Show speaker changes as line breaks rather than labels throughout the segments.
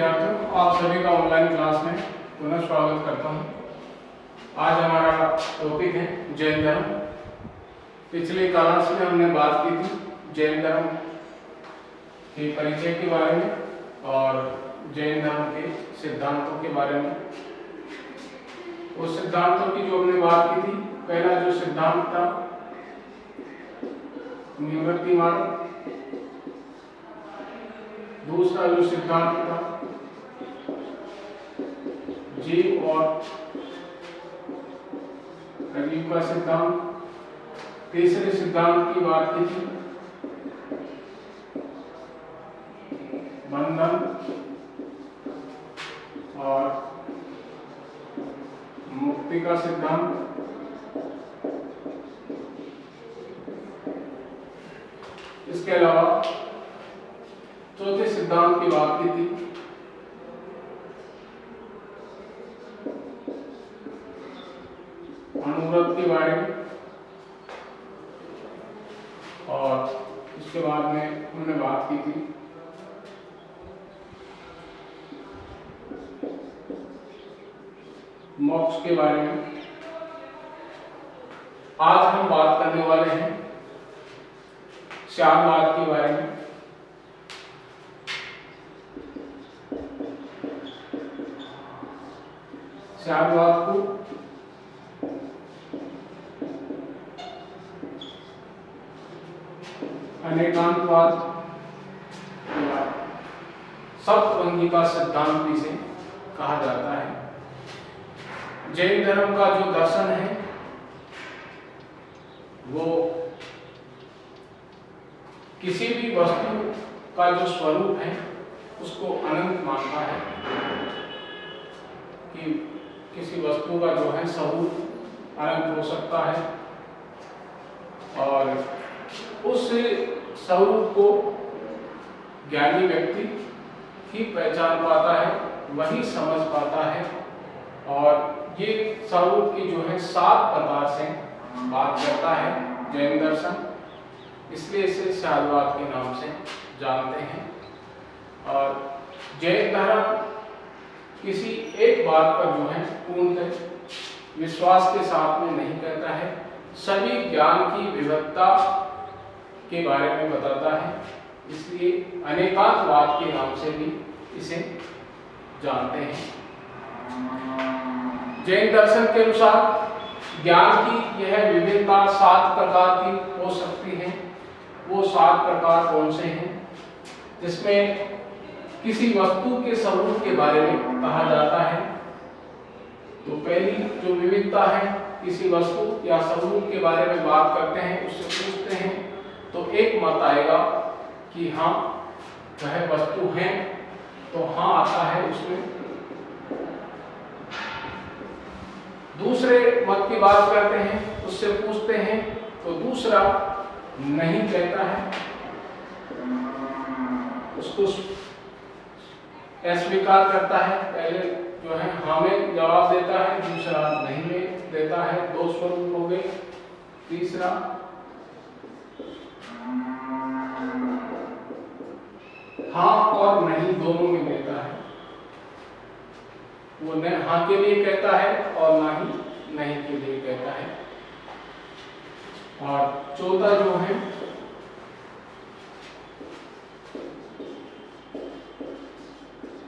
विद्यार्थियों, आप सभी का ऑनलाइन क्लास में पुनः स्वागत करता हूं। आज हमारा टॉपिक है जैन धर्म। पिछले क्लास में हमने बात की थी जैन धर्म के परिचय के बारे में और जैन धर्म के सिद्धांतों के बारे में। उस सिद्धांतों की जो हमने बात की थी, पहला जो सिद्धांत था निवृत्तिवाद, दूसरा जो सिद्धांत था जीव और अजीव का सिद्धांत, तीसरे सिद्धांत की बात की थी बंधन और मुक्ति का सिद्धांत, इसके अलावा चौथे सिद्धांत की बात की थी अनुव्रत के बारे में और इसके बाद में हमने बात की थी मोक्ष के बारे में। आज हम बात करने वाले हैं श्यामवाद के बारे में। श्यामवाद को अनेकांतवाद या सप्तभंगी का सिद्धांत भी से कहा जाता है। जैन धर्म का जो दर्शन है वो किसी भी वस्तु का जो स्वरूप है उसको अनंत मानता है कि किसी वस्तु का जो है स्वरूप अनंत हो सकता है और उस स्वरूप को ज्ञानी व्यक्ति ही पहचान पाता है, वही समझ पाता है। और ये स्वरूप की जो है 7 प्रकार से बात करता है जैन दर्शन, इसलिए इसे श्यामवाद के नाम से जानते हैं। और जैन धर्म किसी एक बात पर जो है पूर्णतः विश्वास के साथ में नहीं कहता है, सभी ज्ञान की विविधता के बारे में बताता है, इसलिए अनेकांतवाद के नाम से भी इसे जानते हैं। जैन दर्शन के अनुसार ज्ञान की यह विविधता 7 प्रकार की हो सकती है। वो 7 प्रकार कौन से हैं? जिसमें किसी वस्तु के स्वरूप के बारे में कहा जाता है। तो पहली जो विविधता है, किसी वस्तु या स्वरूप के बारे में बात करते हैं, उससे पूछते हैं तो एक मत आएगा कि हाँ वह वस्तु है, तो हाँ आता है उसमें। दूसरे मत की बात करते हैं, उससे पूछते हैं तो दूसरा नहीं कहता है, उसको अस्वीकार करता है। पहले जो है हाँ में जवाब देता है, दूसरा नहीं में देता है। 2 स्वरूप हो गए। तीसरा हाँ और नहीं दोनों में देता है, वो न हाँ के लिए कहता है और ना ही नहीं के लिए कहता है। और चौथा जो है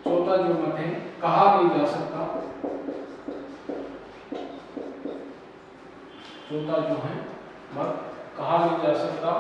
चौथा जो मत है, कहा नहीं जा सकता। चौथा जो है मत कहा नहीं जा सकता।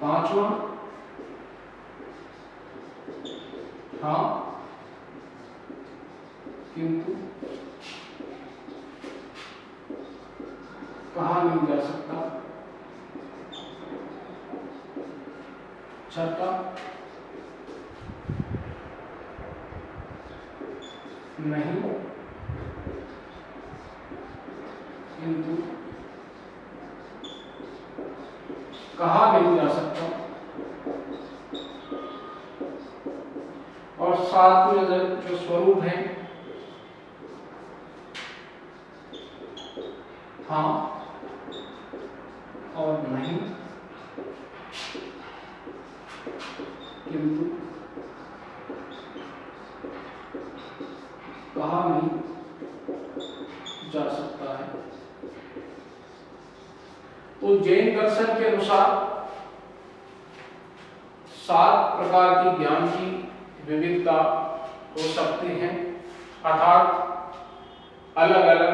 5वां हाँ किंतु कहा नहीं जा सकता। 6वां नहीं किंतु कहा नहीं जा सकता। और 7वें जो स्वरूप है हाँ और नहीं किंतु कहा नहीं जा सकता है। तो जैन दर्शन के अनुसार 7 प्रकार की ज्ञान की विविधता हो सकती है, अर्थात अलग अलग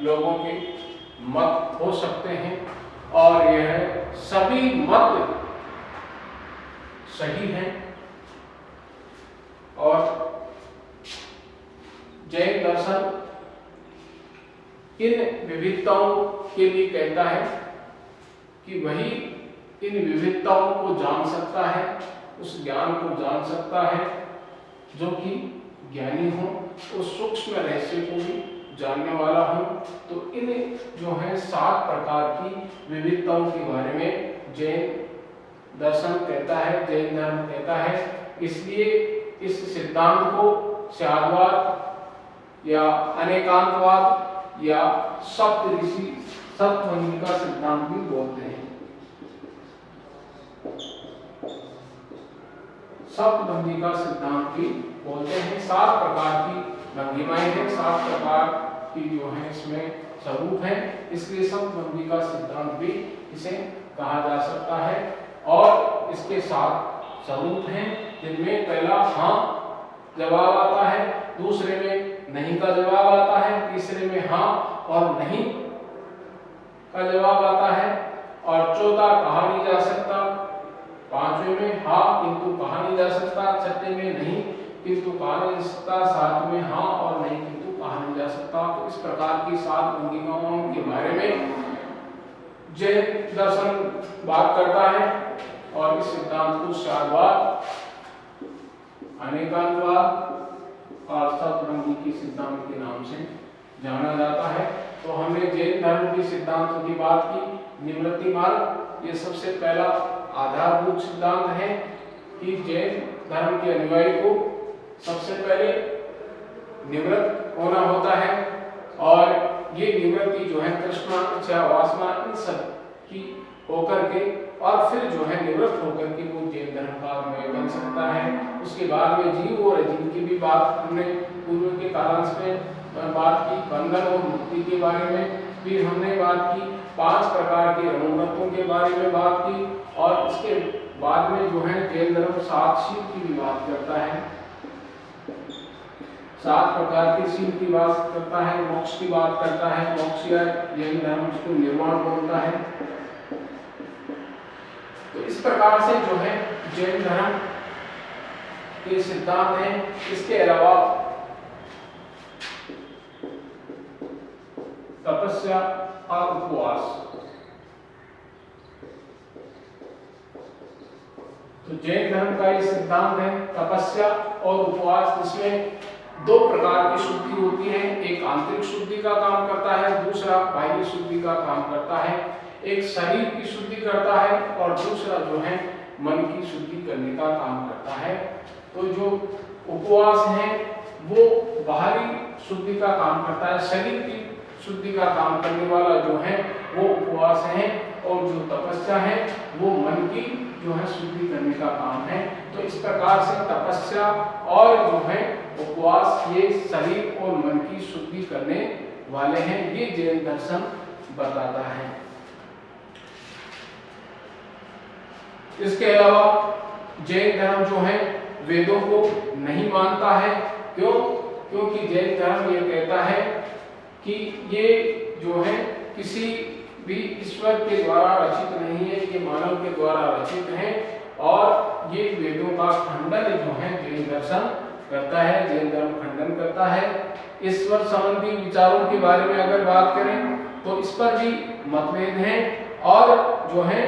लोगों के मत हो सकते हैं और यह सभी मत सही हैं। और जैन दर्शन इन विविधताओं के लिए कहता है कि वही इन विविधताओं को जान सकता है, उस ज्ञान को जान सकता है जो कि ज्ञानी हो, उस सूक्ष्म रहस्य को भी जानने वाला हो। तो इन जो है 7 प्रकार की विविधताओं के बारे में जैन दर्शन कहता है, जैन धर्म कहता है। इसलिए इस सिद्धांत को स्याद्वाद या अनेकांतवाद या सप्तऋषि सप्तमंगी का सिद्धांत भी बोलते हैं। सप्तमंगी का सिद्धांत भी बोलते हैं। 7 प्रकार की भंगिमाएं हैं, 7 प्रकार की जो है इसमें स्वरूप है, इसलिए सप्तमंगी का सिद्धांत भी इसे कहा जा सकता है। और इसके 7 स्वरूप हैं, जिनमें पहला हाँ जवाब आता है, दूसरे में नहीं का जवाब आता है, तीसरे में हाँ और नहीं का जवाब आता है, और चौथा कहा नहीं जा सकता, पांचवें में हाँ किंतु कहा नहीं जा सकता, छठे में नहीं किंतु कहा नहीं जा सकता, सातवें में हाँ और नहीं किंतु कहा नहीं जा सकता। तो इस प्रकार की 7 भंगिमाओं के बारे में जैन दर्शन बात करता है और इस सिद्धांत को स्याद्वाद, अनेकांतवाद और सप्तमंगी की सिद्धांत के नाम से जाना जाता है। तो हमने जैन धर्म के सिद्धांतों की बात की। निवृत्ति मार्ग ये सबसे पहला आधारभूत सिद्धांत है कि जैन धर्म के अनुयायी को सबसे पहले निवृत्त होना होता है, और ये निवृत्ति जो है तृष्णा, इच्छा, वासना इन सब की होकर के और फिर जो है निवृत्त होकर के वो जैन धर्म का अनुयायी बन सकता है। उसके बाद में जीव और अजीव की भी बात हमने पूर्व के कालांश में बात की, बंधन और मुक्ति के बारे में फिर हमने बात की, 5 प्रकार के रणोन्नतों के बारे में बात की, और इसके बाद में जो है जैन धर्म 7 शील की भी बात करता है, 7 प्रकार के शील की बात करता है, मोक्ष की बात करता है। मोक्ष या जैन धर्म उसको निर्वाण बोलता है। तो इस प्रकार से जो है जैन धर्म के सिद्धांत हैं। इसके अलावा तपस्या और उपवास, तो जैन धर्म का ये सिद्धांत है तपस्या और उपवास, जिसमें 2 प्रकार की शुद्धि होती है। एक आंतरिक शुद्धि का काम करता है, दूसरा बाह्य शुद्धि का काम करता है। एक शरीर की शुद्धि करता है और दूसरा जो है मन की शुद्धि करने का काम करता है। तो जो उपवास है वो बाहरी शुद्धि का काम करता है, शरीर की शुद्धि का काम करने वाला जो है वो उपवास है, और जो तपस्या है वो मन की जो है शुद्धि करने का काम है। तो इस प्रकार से तपस्या और जो है उपवास ये शरीर और मन की शुद्धि करने वाले हैं, ये जैन दर्शन बताता है। इसके अलावा जैन धर्म जो है वेदों को नहीं मानता है। क्यों? क्योंकि जैन धर्म ये कहता है कि ये जो है किसी भी ईश्वर के द्वारा रचित नहीं है, ये मानव के द्वारा रचित है, और ये वेदों का खंडन जो है जैन दर्शन करता है, जैन धर्म खंडन करता है। ईश्वर संबंधी विचारों के बारे में अगर बात करें तो इस पर भी मतभेद है, और जो है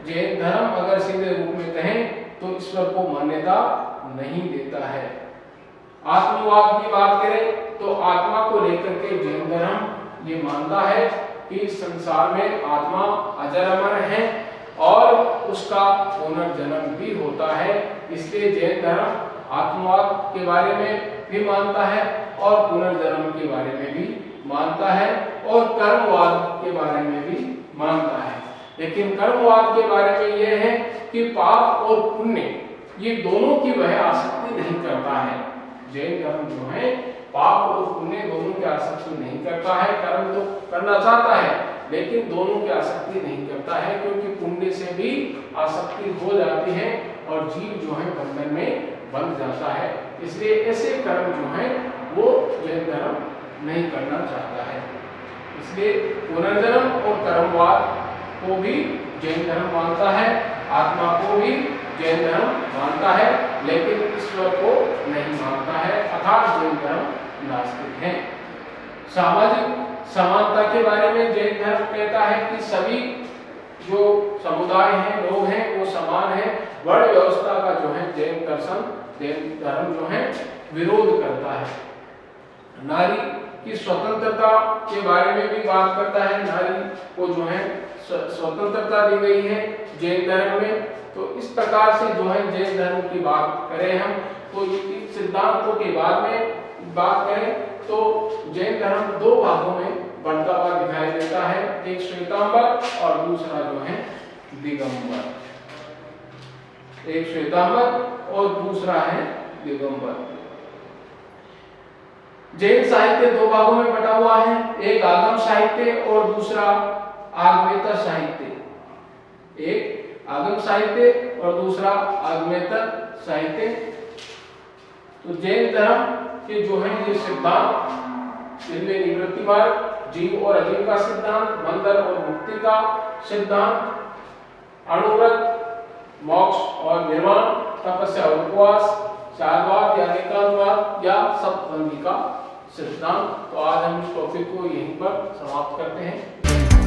जैन धर्म अगर सीधे रूप में कहें तो ईश्वर को मान्यता नहीं देता है। आत्मवाद की बात करें तो आत्मा को लेकर के जैन धर्म ये मानता है कि संसार में आत्मा अजर अमर है और उसका पुनर्जन्म भी होता है। इसलिए जैन धर्म आत्मवाद के बारे में भी मानता है और पुनर्जन्म के बारे में भी मानता है, और कर्मवाद के बारे में भी मानता है। लेकिन कर्मवाद के बारे में यह है कि पाप और पुण्य ये दोनों की वह आसक्ति नहीं करता है। जैन धर्म जो है पाप और पुण्य दोनों की आसक्ति नहीं करता है। कर्म तो करना चाहता है लेकिन दोनों की आसक्ति नहीं करता है, क्योंकि पुण्य से भी आसक्ति हो जाती है और जीव जो है बंधन में बंध जाता है। इसलिए ऐसे कर्म जो है वो जैन धर्म नहीं करना चाहता है। इसलिए पुनर्जन्म और कर्मवाद को भी जैन धर्म मानता है, आत्मा को भी जैन धर्म मानता है, लेकिन ईश्वर को नहीं मानता है, अर्थात जैन धर्म नास्तिक है। सामाजिक समानता के बारे में जैन धर्म कहता है कि सभी जो समुदाय हैं, लोग हैं, वो समान हैं। वर्ण व्यवस्था का जो है जैन दर्शन, जैन धर्म जो है विरोध करता है। नारी की स्वतंत्रता के बारे में भी बात करता है। नारी को जो है स्वतंत्रता दी गई है जैन धर्म में। तो इस प्रकार से जो है जैन धर्म की बात करें हम तो इन सिद्धांतों के बाद में बात करें तो जैन धर्म दो भागों में बढ़ता हुआ दिखाई देता है, एक श्वेतांबर और दूसरा जो है दिगंबर। एक श्वेतांबर और दूसरा है दिगंबर। जैन साहित्य दो भागों में बटा हुआ है, एक आगम साहित्य और दूसरा आगमेतर साहित्य। एक आगम साहित्य और दूसरा आगमेतर साहित्य। तो जैन धर्म के जो है ये सिद्धांत, जिनमें निवृत्ति मार्ग, जीव और अजीव का सिद्धांत, बंधन और मुक्ति का सिद्धांत, अणुव्रत, मोक्ष और निर्वाण, तपस्या और उपवास, चारवाद या एकांतवाद या सप्तबंधी का सिद्धांत। तो आज हम इस टॉपिक को यहीं पर समाप्त करते हैं।